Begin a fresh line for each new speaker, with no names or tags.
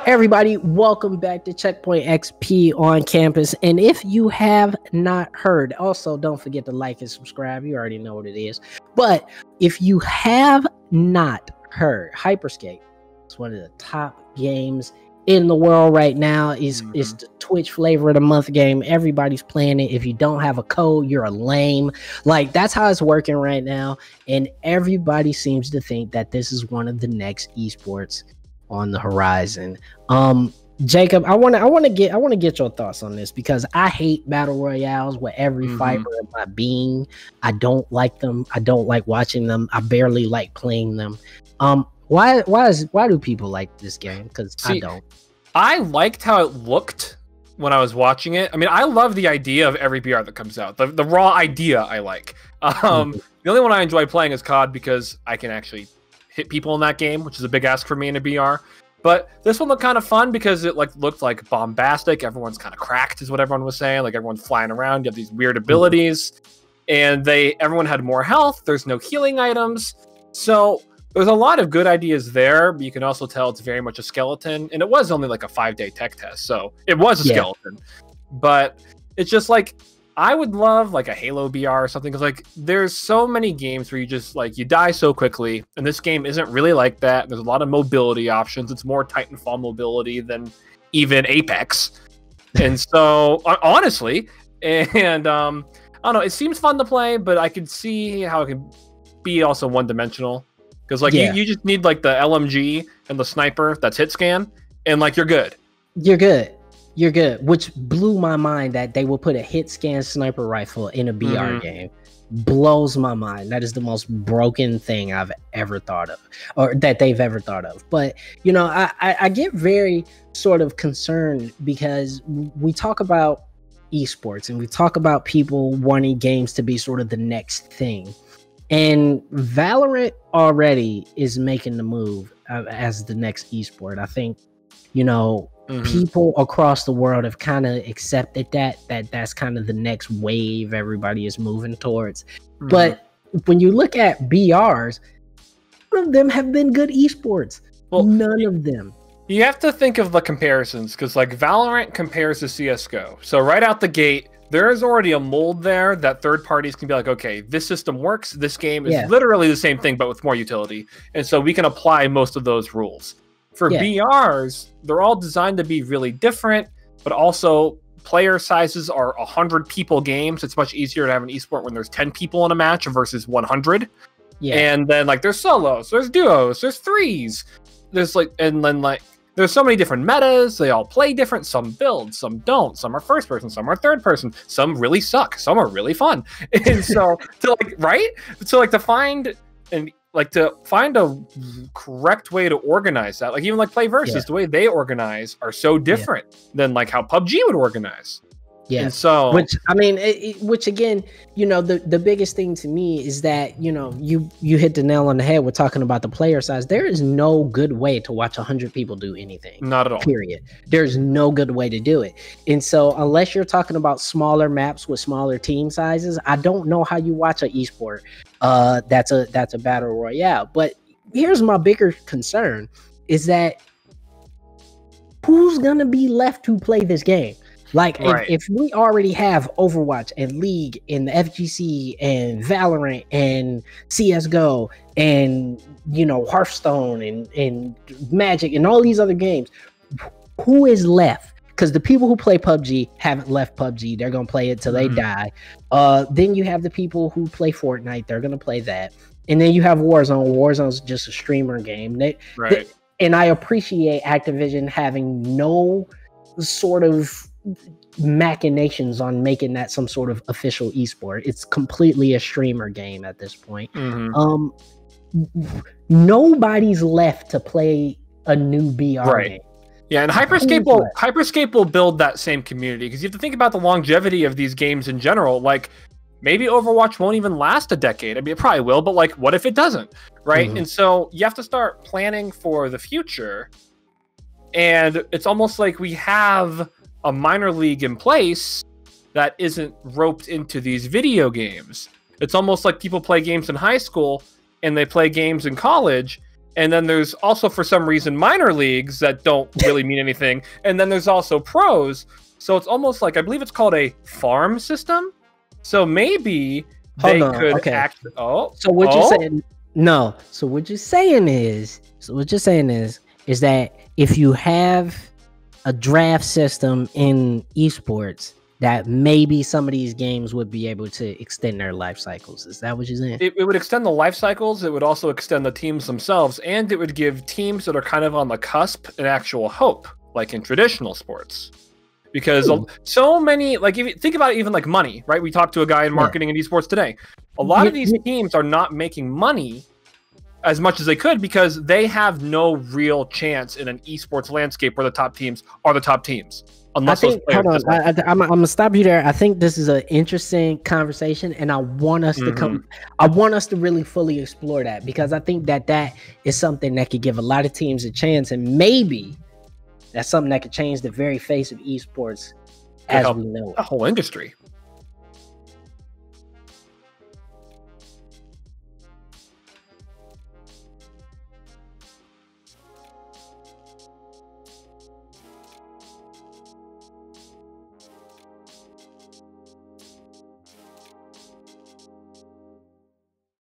Everybody, welcome back to Checkpoint XP on campus. And if you have not heard, also don't forget to like and subscribe. You already know what it is. But if you have not heard, HyperScape is one of the top games in the world right now. It's the Twitch flavor of the month game. Everybody's playing it. If you don't have a code, you're a lame. Like, that's how it's working right now. And everybody seems to think that this is one of the next esports on the horizon. Jacob, I want to get your thoughts on this, because I hate battle royales with every fiber of my being. I don't like them. I don't like watching them. I barely like playing them. Why do people like this game? Because I don't.
I liked how it looked when I was watching it. I mean, I love the idea of every BR that comes out. The raw idea I like. The only one I enjoy playing is COD, because I can actually hit people in that game, which is a big ask for me in a BR. But this one looked kind of fun because it looked like bombastic. Everyone's kind of cracked, is what everyone was saying. Like, everyone's flying around. You have these weird abilities, and everyone had more health. There's no healing items, so there's a lot of good ideas there. But you can also tell it's very much a skeleton, and it was only like a 5-day tech test, so it was a skeleton. But it's just like, I would love like a Halo BR or something, because like there's so many games where you just you die so quickly, and this game isn't really like that. There's a lot of mobility options. It's more Titanfall mobility than even Apex, and so honestly, and I don't know, it seems fun to play, but I could see how it can be also one-dimensional, because like you just need like the LMG and the sniper that's hit scan, and like you're good. You're good, which blew my mind that they will put a hit scan sniper rifle in a BR game. Blows my mind. That is the most broken thing I've ever thought of, or that they've ever thought of. But, you know, I get very sort of concerned, because we talk about esports and we talk about people wanting games to be sort of the next thing. And Valorant already is making the move as the next esport. I think, you know, people across the world have kind of accepted that's kind of the next wave everybody is moving towards. But when you look at BRs, none of them have been good esports. Well, none of them. You have to think of the comparisons, because like Valorant compares to CSGO. So right out the gate, there is already a mold there that third parties can be like, okay, this system works. This game is literally the same thing, but with more utility. And so we can apply most of those rules. For BRs, they're all designed to be really different, but also player sizes are 100 people games. It's much easier to have an esport when there's 10 people in a match versus 100. And then like there's solos, there's duos, there's threes. There's there's so many different metas. They all play different. Some build, some don't. Some are first person, some are third person. Some really suck. Some are really fun. And so to find a correct way to organize that, like even like Play Versus, the way they organize are so different than like how PUBG would organize. And so,
which I mean, which again, you know, the biggest thing to me is that, you know, you hit the nail on the head with talking about the player size. There is no good way to watch 100 people do anything.
Not at all.
Period. There's no good way to do it. And so unless you're talking about smaller maps with smaller team sizes, I don't know how you watch an esport that's a battle royale. But here's my bigger concern, is that who's gonna be left to play this game? Like, if we already have Overwatch and League and the FGC and Valorant and CSGO and, you know, Hearthstone and Magic and all these other games, who is left? Because the people who play PUBG haven't left PUBG. They're going to play it till they die. Then you have the people who play Fortnite. They're going to play that. And then you have Warzone. Warzone's just a streamer game. And I appreciate Activision having no sort of machinations on making that some sort of official esport. It's completely a streamer game at this point. Nobody's left to play a new BR game.
Yeah, and HyperScape will build that same community, because you have to think about the longevity of these games in general. Like, maybe Overwatch won't even last a decade. I mean, it probably will, but like, what if it doesn't, right? And so you have to start planning for the future. And it's almost like we have a minor league in place that isn't roped into these video games. It's almost like people play games in high school and they play games in college, And then there's also, for some reason, minor leagues that don't really mean anything. And then there's also pros. So it's almost like, I believe it's called a farm system. So maybe they could act. Oh,
so what you're saying? No. So what you're saying is, is that if you have a draft system in esports, that maybe some of these games would be able to extend their life cycles. Is that what you're saying?
It would extend the life cycles. It would also extend the teams themselves, and it would give teams that are kind of on the cusp an actual hope, like in traditional sports. Because so many, like, if you think about it, even like money, right? We talked to a guy in marketing and esports today. A lot of these teams are not making money as much as they could because they have no real chance in an esports landscape where the top teams are the top teams. Unless
I'm gonna stop you there. I think this is an interesting conversation, and I want us to come. I want us to really fully explore that, because I think that is something that could give a lot of teams a chance, and maybe that's something that could change the very face of esports as we know it.
The whole industry.